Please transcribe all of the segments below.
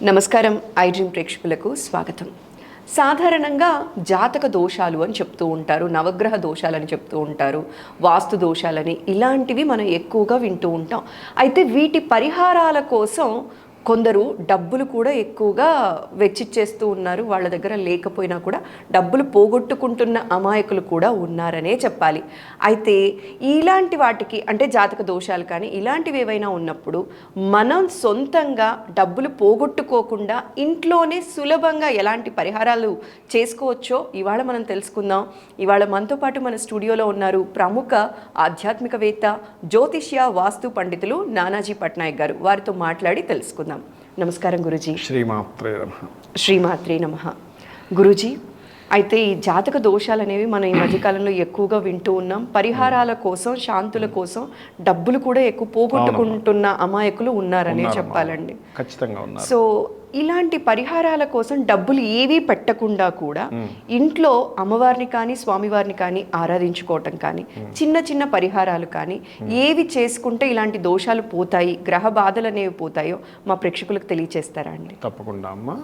నమస్కారం. I dream ప్రేక్షకులకు స్వాగతం. సాధారణంగా జాతక దోషాలు అని చెప్తూ ఉంటారు, నవగ్రహ దోషాలని చెప్తూ ఉంటారు, వాస్తు దోషాలని, ఇలాంటివి మనం ఎక్కువగా వింటూ ఉంటాం. అయితే వీటి పరిహారాల కోసం కొందరు డబ్బులు కూడా ఎక్కువగా వెచ్చిచ్చేస్తూ ఉన్నారు. వాళ్ళ దగ్గర లేకపోయినా కూడా డబ్బులు పోగొట్టుకుంటున్న అమాయకులు కూడా ఉన్నారనే చెప్పాలి. అయితే ఇలాంటి వాటికి అంటే జాతక దోషాలు కానీ ఇలాంటివి ఏవైనా ఉన్నప్పుడు మనం సొంతంగా డబ్బులు పోగొట్టుకోకుండా ఇంట్లోనే సులభంగా ఎలాంటి పరిహారాలు చేసుకోవచ్చో ఇవాళ మనం తెలుసుకుందాం. ఇవాళ మనతో పాటు మన స్టూడియోలో ఉన్నారు ప్రముఖ ఆధ్యాత్మికవేత్త, జ్యోతిష్య, వాస్తు పండితులు నానాజీ పట్నాయక్ గారు. వారితో మాట్లాడి తెలుసుకుందాం. నమస్కారం గురుజీ. శ్రీమాత్రే నమః. గురుజీ, అయితే ఈ జాతక దోషాలు అనేవి మనం ఈ మధ్యకాలంలో ఎక్కువగా వింటూ ఉన్నాం. పరిహారాల కోసం, శాంతుల కోసం డబ్బులు కూడా ఎక్కువ పోగొట్టుకుంటున్న అమాయకులు ఉన్నారనే చెప్పాలండి. ఖచ్చితంగా ఉన్నారు. సో ఇలాంటి పరిహారాల కోసం డబ్బులు ఏవీ పెట్టకుండా కూడా ఇంట్లో అమ్మవారిని కానీ స్వామివారిని కానీ ఆరాధించుకోవటం కానీ, చిన్న చిన్న పరిహారాలు కానీ ఏవి చేసుకుంటే ఇలాంటి దోషాలు పోతాయి, గ్రహ బాధలు అనేవి పోతాయో మా ప్రేక్షకులకు తెలియచేస్తారా అండి? తప్పకుండా అమ్మ.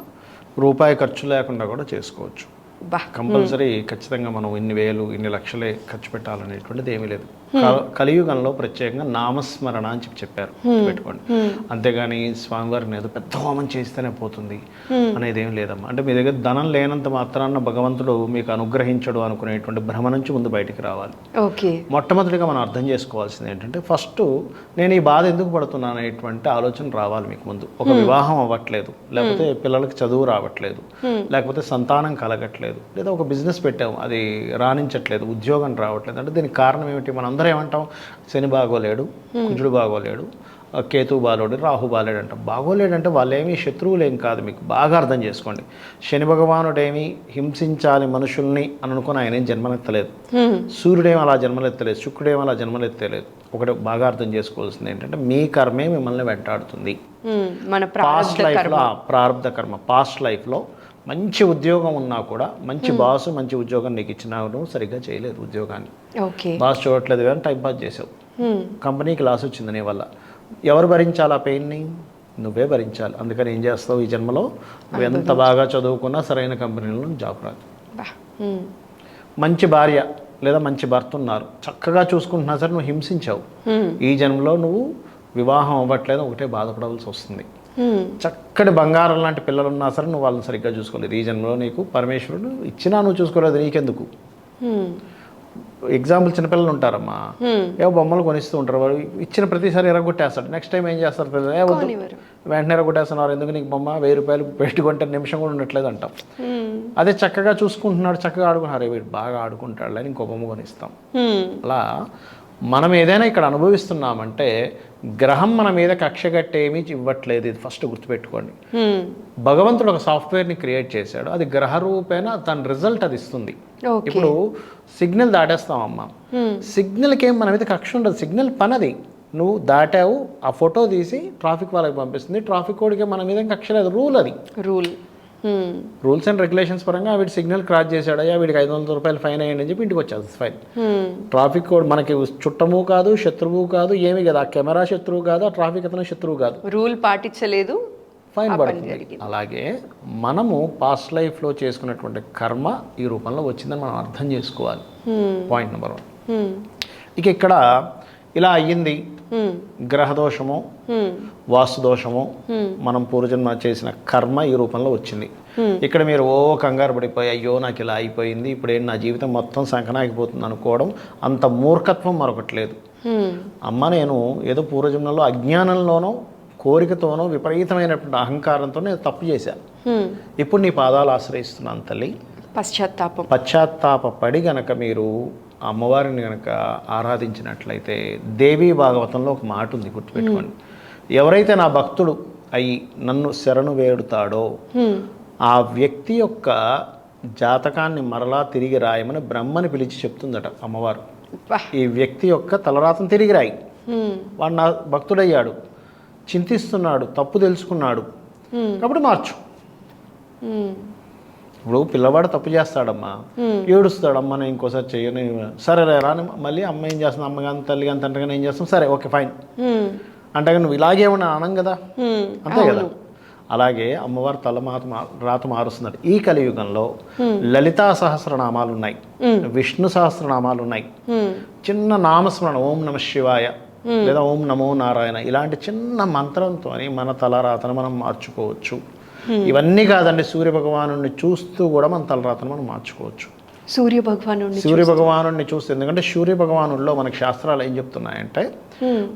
రూపాయి ఖర్చు లేకుండా కూడా చేసుకోవచ్చు. కంపల్సరీ ఖచ్చితంగా మనం ఇన్ని వేలు ఇన్ని లక్షలే ఖర్చు పెట్టాలనేటువంటిది ఏమీ లేదు. కలియుగంలో ప్రత్యేకంగా నామస్మరణ అని చెప్పారు, పెట్టుకోండి. అంతేగాని స్వామివారిని ఏదో పెద్ద హోమం చేస్తేనే పోతుంది అనేది ఏం లేదమ్మా. అంటే మీ దగ్గర ధనం లేనంత మాత్రాన భగవంతుడు మీకు అనుగ్రహించడు అనుకునేటువంటి భ్రమ నుంచి ముందు బయటికి రావాలి. మొట్టమొదటిగా మనం అర్థం చేసుకోవాల్సింది ఏంటంటే, ఫస్ట్ నేను ఈ బాధ ఎందుకు పడుతున్నాను అనేటువంటి ఆలోచన రావాలి మీకు ముందు. ఒక వివాహం అవ్వట్లేదు, లేకపోతే పిల్లలకి చదువు రావట్లేదు, లేకపోతే సంతానం కలగట్లేదు, లేదా ఒక బిజినెస్ పెట్టాము అది రాణించట్లేదు, ఉద్యోగం రావట్లేదు అంటే దీనికి కారణం ఏమిటి? మనందరం ఏమంటాం? శని బాగోలేడు, కుజుడు బాగోలేడు, కేతు బాగోలేడు, రాహు బాగోలేడు అంటాం. బాగోలేడంటే వాళ్ళేమీ శత్రువులేం కాదు. మీకు బాగా అర్థం చేసుకోండి. శని భగవానుడేమి హింసించాలి మనుషుల్ని అని అనుకుని ఆయన ఏం జన్మలెత్తలేదు, సూర్యుడేమో అలా జన్మలెత్తలేదు, శుక్రుడేమో అలా జన్మలెత్తలేదు. ఒకటి బాగా అర్థం చేసుకోవాల్సింది ఏంటంటే, మీ కర్మే మిమ్మల్ని వెంటాడుతుంది. పాస్ట్ లైఫ్లో ప్రారంధ కర్మ, పాస్ట్ లైఫ్లో మంచి ఉద్యోగం ఉన్నా కూడా మంచి బాసు మంచి ఉద్యోగం నీకు ఇచ్చినా నువ్వు సరిగ్గా చేయలేదు ఉద్యోగాన్ని. బాస్ చూడట్లేదు కానీ టైం పాస్ చేసావు, కంపెనీకి లాస్ వచ్చింది నీ వల్ల. ఎవరు భరించాలి ఆ పెయిన్ని? నువ్వే భరించాలి. అందుకని ఏం చేస్తావు? ఈ జన్మలో నువ్వు ఎంత బాగా చదువుకున్నా సరైన కంపెనీలో జాబ్ రాదు. మంచి భార్య లేదా మంచి భర్త ఉన్నారు, చక్కగా చూసుకుంటున్నా సరే నువ్వు హింసించావు. ఈ జన్మలో నువ్వు వివాహం అవ్వట్లేదు, ఒకటే బాధపడవలసి వస్తుంది. చక్కటి బంగారం లాంటి పిల్లలు ఉన్నా సరే నువ్వు వాళ్ళని సరిగ్గా చూసుకోలేదు. ఈ జన్మలో నీకు పరమేశ్వరుడు ఇచ్చినా నువ్వు చూసుకోలేదు, నీకెందుకు? ఎగ్జాంపుల్, చిన్నపిల్లలు ఉంటారమ్మా, ఏవో బొమ్మలు కొనిస్తూ ఉంటారు, వాడు ఇచ్చిన ప్రతిసారి ఎరగొట్టేస్తాడు. నెక్స్ట్ టైం ఏం చేస్తారు? వెంటనే ఎరగొట్టేస్తున్నారు. ఎందుకు నీకు బొమ్మ 1000 రూపాయలు పెట్టుకుంటే నిమిషం కూడా ఉండట్లేదు అంటాం. అదే చక్కగా చూసుకుంటున్నాడు, చక్కగా ఆడుకుంటున్నారు, వీడు బాగా ఆడుకుంటాడు అని ఇంకో బొమ్మ కొనిస్తాం. అలా మనం ఏదైనా ఇక్కడ అనుభవిస్తున్నామంటే గ్రహం మన మీద కక్ష కట్టేమీ ఇవ్వట్లేదు. ఇది ఫస్ట్ గుర్తుపెట్టుకోండి. భగవంతుడు ఒక సాఫ్ట్వేర్ని క్రియేట్ చేశాడు, అది గ్రహ రూపేణ తన రిజల్ట్ అది ఇస్తుంది. ఇప్పుడు సిగ్నల్ దాటేస్తామమ్మా, సిగ్నల్కి ఏం మన మీద కక్ష ఉండదు. సిగ్నల్ పనది, నువ్వు దాటావు, ఆ ఫోటో తీసి ట్రాఫిక్ వాళ్ళకి పంపిస్తుంది. ట్రాఫిక్ కోడ్కి మన మీద కక్ష లేదు, రూల్ అది. రూల్స్ అండ్ రెగ్యులేషన్స్ పరంగా వీడి సిగ్నల్ క్రాస్ చేశాడయ్యా, వీడికి 500 రూపాయలు ఫైన్ అయ్యండి అని చెప్పి ఇంటికి వచ్చేది ఫైన్. ట్రాఫిక్ కోడ్ మనకి చుట్టము కాదు, శత్రువు కాదు, ఏమీ కాదు. ఆ కెమెరా శత్రువు కాదు, ఆ ట్రాఫిక్ అతను శత్రువు కాదు. రూల్ పాటించలేదు, ఫైన్ పడుతుంది. అలాగే మనము పాస్ట్ లైఫ్లో చేసుకున్నటువంటి కర్మ ఈ రూపంలో వచ్చిందని మనం అర్థం చేసుకోవాలి. Point number 1. ఇక ఇక్కడ ఇలా అయ్యింది, గ్రహదోషము, వాస్తుదోషము, మనం పూర్వజన్మ చేసిన కర్మ ఈ రూపంలో వచ్చింది. ఇక్కడ మీరు కంగారు పడిపోయి అయ్యో నాకు ఇలా అయిపోయింది, ఇప్పుడు ఏంటి నా జీవితం మొత్తం సంకనాగిపోతుంది అనుకోవడం అంత మూర్ఖత్వం మరొకటి లేదు. అమ్మ, నేను ఏదో పూర్వజన్మలో అజ్ఞానంలోనో కోరికతోనో విపరీతమైనటువంటి అహంకారంతో నేను తప్పు చేశాను. ఇప్పుడు నీ పాదాలు ఆశ్రయిస్తున్నాను తల్లి. పశ్చాత్తాపడి గనక మీరు అమ్మవారిని కనుక ఆరాధించినట్లయితే, దేవీ భాగవతంలో ఒక మాట ఉంది, గుర్తుపెట్టుకోండి. ఎవరైతే నా భక్తుడు అయి నన్ను శరణు వేడుతాడో ఆ వ్యక్తి యొక్క జాతకాన్ని మరలా తిరిగి రాయమని బ్రహ్మని పిలిచి చెప్తుందట అమ్మవారు. ఈ వ్యక్తి యొక్క తలరాతను తిరిగి రాయి. వాడు నా భక్తుడయ్యాడు, చింతిస్తున్నాడు, తప్పు తెలుసుకున్నాడు, కాబట్టి మార్చు. ఇప్పుడు పిల్లవాడు తప్పు చేస్తాడమ్మా, ఏడుస్తాడమ్మా, నేను ఇంకోసారి చెయ్యను, సరే రాని మళ్ళీ అమ్మ ఏం చేస్తుంది, అమ్మ కానీ తల్లి కానీ తండ్రి ఏం చేస్తాం, సరే ఓకే ఫైన్ అంటే నువ్వు ఇలాగే ఉన్నా అనం కదా, అంతే కదా. అలాగే అమ్మవారు రాత మారుస్తున్నారు. ఈ కలియుగంలో లలితా సహస్రనామాలు ఉన్నాయి, విష్ణు సహస్రనామాలు ఉన్నాయి. చిన్న నామస్మరణ ఓం నమ శివాయ లేదా ఓం నమో నారాయణ ఇలాంటి చిన్న మంత్రంతో మన తలరాతను మనం మార్చుకోవచ్చు. ఇవన్నీ కాదండి, సూర్య భగవాను చూస్తూ కూడా మన తలరాతను మనం మార్చుకోవచ్చు. సూర్య భగవాను చూస్తే, ఎందుకంటే సూర్య భగవానుల్లో మనకి శాస్త్రాలు ఏం చెప్తున్నాయంటే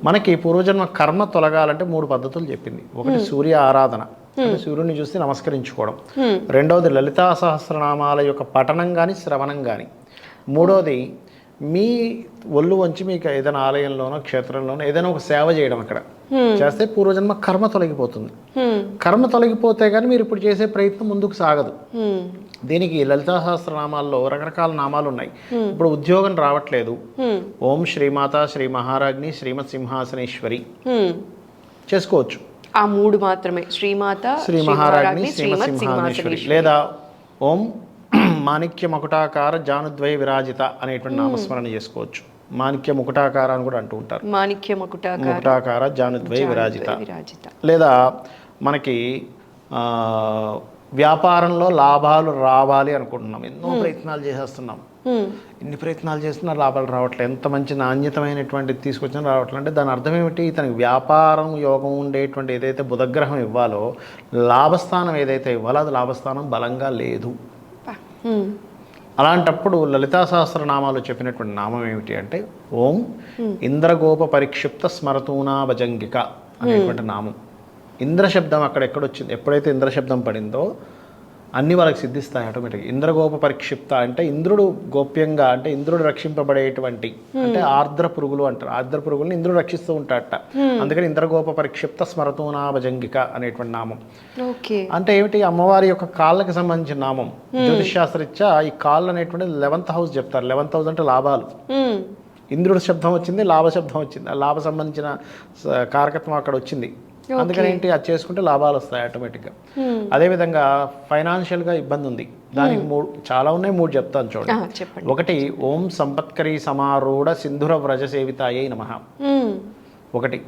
మనకి పూర్వజన్మ కర్మ తొలగాలంటే 3 పద్ధతులు చెప్పింది. ఒకటి సూర్య ఆరాధన, అంటే సూర్యుడిని చూసి నమస్కరించుకోవడం. రెండవది లలితా సహస్రనామాల యొక్క పఠనం కానీ శ్రవణం కానీ. మూడవది మీ ఒళ్ళు వంచి మీకు ఏదైనా ఆలయంలోనో క్షేత్రంలోనో ఏదైనా ఒక సేవ చేయడం. అక్కడ చేస్తే పూర్వజన్మ కర్మ తొలగిపోతుంది. కర్మ తొలగిపోతే కానీ మీరు ఇప్పుడు చేసే ప్రయత్నం ముందుకు సాగదు. దీనికి లలితా సహస్రనామాల్లో రకరకాల నామాలు ఉన్నాయి. ఇప్పుడు ఉద్యోగం రావట్లేదు, ఓం శ్రీమాత శ్రీ మహారాజ్ని శ్రీమత్ సింహాసనేశ్వరి చేసుకోవచ్చు. ఆ 3 మాత్రమే, శ్రీమాత శ్రీ మహారాజ్ని శ్రీమత్ సింహాసనేశ్వరి, లేదా ఓం మాణిక్య ముకుటాకార జానుద్వయ విరాజిత అనేటువంటి నామస్మరణ చేసుకోవచ్చు. మాణిక్య ముకుటాకార అని కూడా అంటూ ఉంటారు. మాణిక్య ముకుటాకార జానుద్వయ విరాజిత. లేదా మనకి వ్యాపారంలో లాభాలు రావాలి అనుకుంటున్నాం, ఎన్నో ప్రయత్నాలు చేసేస్తున్నాం, ఎన్ని ప్రయత్నాలు చేస్తున్నా లాభాలు రావట్లేదు. ఎంత మంచి నాణ్యతమైనటువంటిది తీసుకొచ్చినా రావట్లేదు. అంటే దాని అర్థం ఏమిటి? ఇతనికి వ్యాపారం యోగం ఉండేటువంటి ఏదైతే బుధగ్రహం ఇవ్వాలో, లాభస్థానం ఏదైతే ఇవ్వాలో అది లాభస్థానం బలంగా లేదు. అలాంటప్పుడు లలితా సహస్రనామాలు చెప్పినటువంటి నామం ఏమిటి అంటే ఓం ఇంద్రగోప పరిక్షిప్త స్మరతూనా భజంగిక అనేటువంటి నామం. ఇంద్ర శబ్దం అక్కడ ఎక్కడొచ్చింది, ఎప్పుడైతే ఇంద్ర శబ్దం పడిందో అన్నీ వాళ్ళకి సిద్ధిస్తాయి ఆటోమేటిక్గా. ఇంద్రగోప పరిక్షిప్త అంటే ఇంద్రుడు గోప్యంగా, అంటే ఇంద్రుడు రక్షింపబడేటువంటి, అంటే ఆర్ద్ర పురుగులు అంటారు. ఆర్ద్ర పురుగుల్ని ఇంద్రుడు రక్షిస్తూ ఉంటాడట. అందుకని ఇంద్రగోప పరిక్షిప్త స్మరతూనా భజంగిక అనేటువంటి నామం. అంటే ఏమిటి? అమ్మవారి యొక్క కాళ్ళకి సంబంధించిన నామం. జ్యోతిష్ శాస్త్రరీత్యా ఈ కాళ్ళు అనేటువంటిది 11th హౌస్ చెప్తారు. 11th హౌస్ అంటే లాభాలు. ఇంద్రుడు శబ్దం వచ్చింది, లాభ శబ్దం వచ్చింది, లాభ సంబంధించిన కారకత్వం అక్కడ వచ్చింది. అందుకని ఏంటి, అది చేసుకుంటే లాభాలు వస్తాయి ఆటోమేటిక్గా. అదేవిధంగా ఫైనాన్షియల్గా ఇబ్బంది ఉంది, దానికి 3 చాలా ఉన్నాయి, 3 చెప్తాను చూడండి. ఒకటి ఓం సంపత్కరీ సమారూఢ సింధుర వ్రజ సేవితాయై నమః ఒకటి.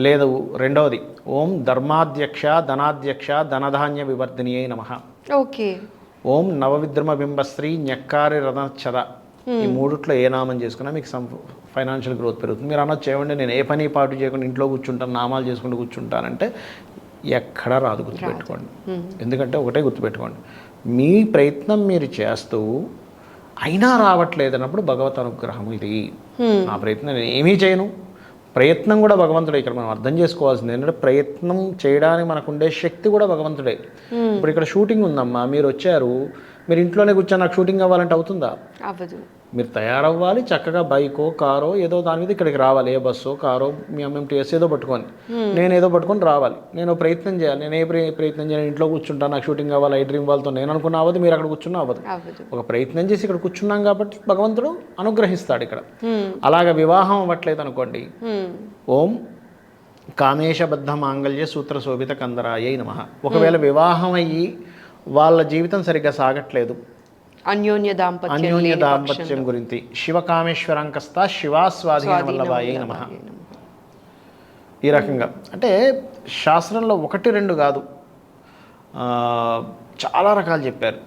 లేదు రెండవది ఓం ధర్మాధ్యక్ష ధనాధ్యక్ష ధనధాన్య వివర్ధినియై నమః. ఓం నవవిద్రమ బింబశ్రీ న్యక్కారి రథచ్చద. ఈ 3ట్లో ఏ నామం చేసుకున్నా మీకు ఫైనాన్షియల్ గ్రోత్ పెరుగుతుంది. మీరు అనొచ్చు ఏమంటే నేను ఏ పని పాటు చేయకుండా ఇంట్లో కూర్చుంటాను, నామాలు చేసుకుంటూ కూర్చుంటానంటే ఎక్కడా రాదు. గుర్తుపెట్టుకోండి. ఎందుకంటే ఒకటే గుర్తుపెట్టుకోండి, మీ ప్రయత్నం మీరు చేస్తూ అయినా రావట్లేదు అన్నప్పుడు భగవత్ అనుగ్రహం ఇది. నా ప్రయత్నం నేను ఏమీ చేయను, ప్రయత్నం కూడా భగవంతుడే. ఇక్కడ మనం అర్థం చేసుకోవాల్సింది ఏంటంటే ప్రయత్నం చేయడానికి మనకు ఉండే శక్తి కూడా భగవంతుడే. ఇప్పుడు ఇక్కడ షూటింగ్ ఉందమ్మా, మీరు వచ్చారు, మీరు ఇంట్లోనే కూర్చొని నాకు షూటింగ్ అవ్వాలంటే అవుతుందా? అవ్వదు. మీరు తయారవ్వాలి, చక్కగా బైకో కారో ఏదో దాని మీద ఇక్కడికి రావాలి, ఏ బస్సో కారో మీ ఎంఎంటీఎస్ ఏదో పట్టుకొని, నేను ఏదో పట్టుకొని రావాలి, నేను ప్రయత్నం చేయాలి. నేను ఏ ప్రయత్నం చేయాలి? ఇంట్లో కూర్చుంటాను, నాకు షూటింగ్ అవ్వాలి, ఐ డ్రీమ్ వాళ్ళతో నేను అనుకున్న అవ్వదు, మీరు అక్కడ కూర్చున్నా అవ్వదు. ఒక ప్రయత్నం చేసి ఇక్కడ కూర్చున్నాం కాబట్టి భగవంతుడు అనుగ్రహిస్తాడు ఇక్కడ. అలాగ వివాహం అవ్వట్లేదు అనుకోండి, ఓం కామేశబద్ధ మాంగళ్య సూత్ర శోభిత కందరాయై నమః. ఒకవేళ వివాహం అయ్యి వాళ్ళ జీవితం సరిగ్గా సాగట్లేదు, అన్యోన్య దాంపత్యం గురించి శివకామేశ్వరాంకస్త శివాస్వాధీన వల్లభాయై నమః. ఈ రకంగా అంటే శాస్త్రంలో 1-2 కాదు, చాలా రకాలు చెప్పారు.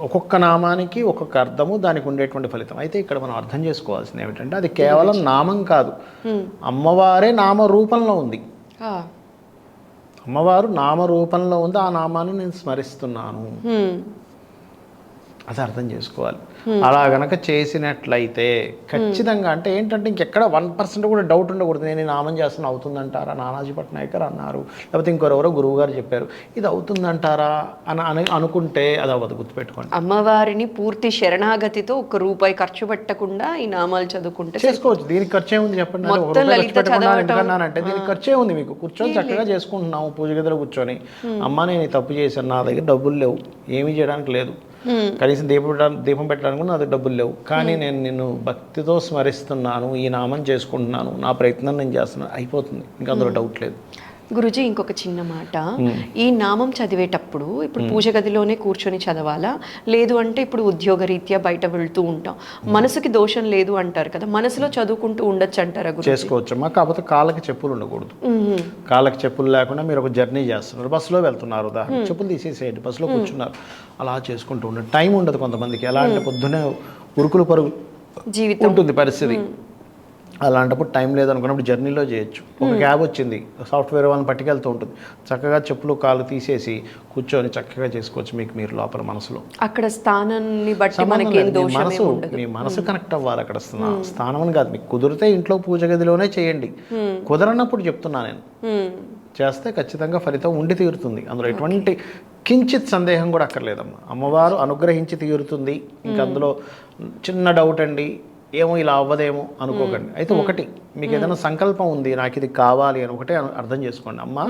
ఒక్కొక్క నామానికి ఒక్కొక్క అర్థము, దానికి ఉండేటువంటి ఫలితం. అయితే ఇక్కడ మనం అర్థం చేసుకోవాల్సింది ఏమిటంటే అది కేవలం నామం కాదు, అమ్మవారే నామరూపంలో ఉంది. అమ్మవారు నామరూపంలో ఉంది, ఆ నామాన్ని నేను స్మరిస్తున్నాను, అది అర్థం చేసుకోవాలి. అలా గనక చేసినట్లయితే ఖచ్చితంగా, అంటే ఏంటంటే ఇంకెక్కడ 1% కూడా డౌట్ ఉండకూడదు. నేను నామం చేస్తున్నా అవుతుందంటారా, నానాజీ పట్నాయక్ గారు అన్నారు, లేకపోతే ఇంకొరెవరో గురువు గారు చెప్పారు, ఇది అవుతుందంటారా అని అనుకుంటే అది అవ్వదు. గుర్తుపెట్టుకోండి, అమ్మవారిని పూర్తి శరణాగతితో ₹1 ఖర్చు పెట్టకుండా ఈ నామాలు చదువుకుంటే చేసుకోవచ్చు. దీనికి ఖర్చే ఉంది చెప్పండి? ఎందుకన్నానంటే దీనికి ఖర్చే ఉంది. మీకు కూర్చొని చక్కగా చేసుకుంటున్నాము పూజ గదిలో కూర్చొని, అమ్మ నేను ఈ తప్పు చేశాను, నా దగ్గర డబ్బులు లేవు, ఏమీ చేయడానికి లేదు, కనీసం దీపం పెట్టడానికి కూడా నా దగ్గర డబ్బులు లేవు, కానీ నేను నిన్ను భక్తితో స్మరిస్తున్నాను, ఈ నామం చేసుకుంటున్నాను, నా ప్రయత్నం నేను చేస్తున్నాను, అయిపోతుంది. ఇంకా అందులో డౌట్ లేదు. గురుజీ ఇంకొక చిన్న మాట, ఈ నామం చదివేటప్పుడు ఇప్పుడు పూజ గదిలోనే కూర్చొని చదవాలా, లేదు అంటే ఇప్పుడు ఉద్యోగరీత్యా బయట వెళ్తూ ఉంటాం, మనసుకి దోషం లేదు అంటారు కదా, మనసులో చదువుకుంటూ ఉండొచ్చు అంటారా గురుజీ? చేసుకోవచ్చమ్మా, కాకపోతే కాళ్ళకి చెప్పులు ఉండకూడదు. కాళ్ళకి చెప్పులు లేకుండా మీరు ఒక జర్నీ చేస్తున్నారు, బస్సులో వెళ్తున్నారు, ఉదాహరణ చెప్పులు తీసేసేయండి, బస్సులో కూర్చున్నారు, అలా చేసుకుంటూ ఉండండి. టైం ఉండదు కొంతమందికి, ఎలా అంటే పొద్దునే ఉరుకులు పరుగు జీవితం ఉంటుంది పరిస్థితి. అలాంటప్పుడు టైం లేదనుకున్నప్పుడు జర్నీలో చేయొచ్చు. ఒక క్యాబ్ వచ్చింది, సాఫ్ట్వేర్ వాళ్ళని పట్టుకెళ్తూ ఉంటుంది, చక్కగా చెప్పులు కాళ్ళు తీసేసి కూర్చొని చక్కగా చేసుకోవచ్చు. మీకు మీరు లోపల మనసులో అక్కడ స్థానాన్ని బట్టి మనకేం దోషం మనసు, మీ మనసు కనెక్ట్ అవ్వాలి అక్కడ. స్థానం అని కాదు, మీకు కుదిరితే ఇంట్లో పూజ గదిలోనే చేయండి, కుదరనప్పుడు చెప్తున్నా నేను, చేస్తే ఖచ్చితంగా ఫలితం ఉండి తీరుతుంది. అందులో ఎటువంటి కించిత్ సందేహం కూడా అక్కర్లేదమ్మా. అమ్మవారు అనుగ్రహించి తీరుతుంది. ఇంకా అందులో చిన్న డౌట్ అండి, ఏమో ఇలా అవ్వదేమో అనుకోకండి. అయితే ఒకటి, మీకు ఏదైనా సంకల్పం ఉంది, నాకు ఇది కావాలి అని ఒకటే అర్థం చేసుకోండి. అమ్మా,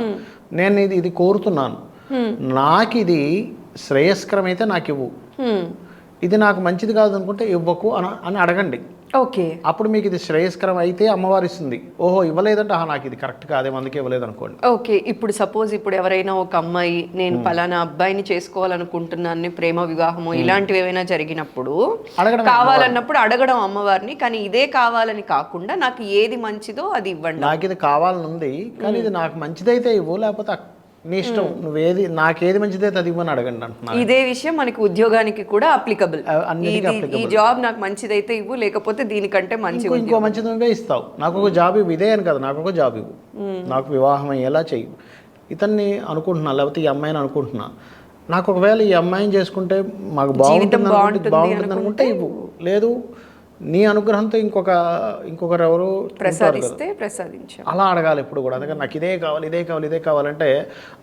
నేను ఇది కోరుతున్నాను, నాకు ఇది శ్రేయస్కరమైతే నాకు ఇవ్వు, ఇది నాకు మంచిది కాదు అనుకుంటే ఇవ్వకు అని అడగండి. ఓకే, అప్పుడు మీకు ఇది శ్రేయస్కరం అయితే అమ్మవారు ఇస్తుంది. ఓహో ఇవ్వలేదంటే నాకు ఇది కరెక్ట్ కాదేమో అందుకే ఇవ్వలేదు అనుకోండి. ఓకే, ఇప్పుడు సపోజ్ ఇప్పుడు ఎవరైనా ఒక అమ్మాయి నేను పలానా అబ్బాయిని చేసుకోవాలనుకుంటున్నాను, ప్రేమ వివాహము ఇలాంటివి ఏమైనా జరిగినప్పుడు కావాలన్నప్పుడు అడగడం అమ్మవారిని, కానీ ఇదే కావాలని కాకుండా నాకు ఏది మంచిదో అది ఇవ్వండి. నాకు ఇది కావాలని ఉంది, కానీ ఇది నాకు మంచిదైతే ఇవ్వు, లేకపోతే నీ ఇష్టం, నువ్వేది నాకేది మంచిదైతే అది ఇవ్వని అడగండి అంటున్నా. ఇదే విషయం మనకి ఉద్యోగానికి కూడా అప్లికబుల్. ఈ జాబ్ నాకు మంచిదైతే ఇవ్వు, లేకపోతే దీనికంటే ఇంకో మంచిది ఇస్తావు. నాకు ఒక జాబ్ ఇవ్వు, ఇదే అని కదా, నాకు ఒక జాబ్ ఇవ్వు, నాకు వివాహం అయ్యేలా చెయ్యి. ఇతన్ని అనుకుంటున్నా, లేకపోతే ఈ అమ్మాయిని అనుకుంటున్నా, నాకు ఒకవేళ ఈ అమ్మాయిని చేసుకుంటే మాకు బాగుంటుంది అనుకుంటే ఇవ్వు, లేదు నీ అనుగ్రహంతో ఇంకొకరు ఎవరు ప్రసాదిస్తే ప్రసాదించారు అలా అడగాలి ఎప్పుడు కూడా. అందుకని నాకు ఇదే కావాలి, ఇదే కావాలి, ఇదే కావాలంటే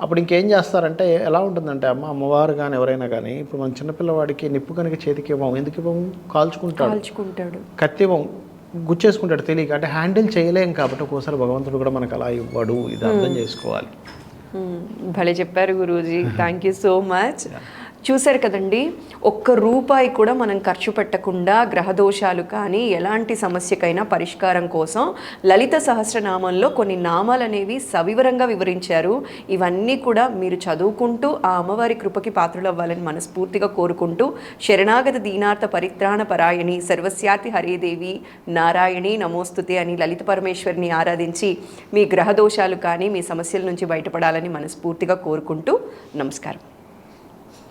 అప్పుడు ఇంకేం చేస్తారంటే ఎలా ఉంటుందంటే, అమ్మవారు కానీ ఎవరైనా కానీ, ఇప్పుడు మన చిన్నపిల్లవాడికి నిప్పు కనుక చేతికి ఇవ్వము, ఎందుకు ఇవ్వము, కాల్చుకుంటాడు, కత్తి ఇవ్వము, గుచ్చేసుకుంటాడు తెలియక, అంటే హ్యాండిల్ చేయలేం కాబట్టి ఒక్కోసారి భగవంతుడు కూడా మనకు అలా ఇవ్వడు. ఇది అర్థం చేసుకోవాలి. భలే చెప్పారు Guruji, thank you so much. చూశారు కదండి, ఒక్క రూపాయి కూడా మనం ఖర్చు పెట్టకుండా గ్రహదోషాలు కానీ ఎలాంటి సమస్యకైనా పరిష్కారం కోసం లలిత సహస్రనామంలో కొన్ని నామాలు అనేవి సవివరంగా వివరించారు. ఇవన్నీ కూడా మీరు చదువుకుంటూ ఆ అమ్మవారి కృపకి పాత్రలవ్వాలని మనస్ఫూర్తిగా కోరుకుంటూ, శరణాగత దీనార్థ పరిత్రాణ పరాయణి సర్వస్యాతి హరేదేవి నారాయణి నమోస్తుతే అని లలిత పరమేశ్వరిని ఆరాధించి మీ గ్రహదోషాలు కానీ మీ సమస్యల నుంచి బయటపడాలని మనస్ఫూర్తిగా కోరుకుంటూ నమస్కారం.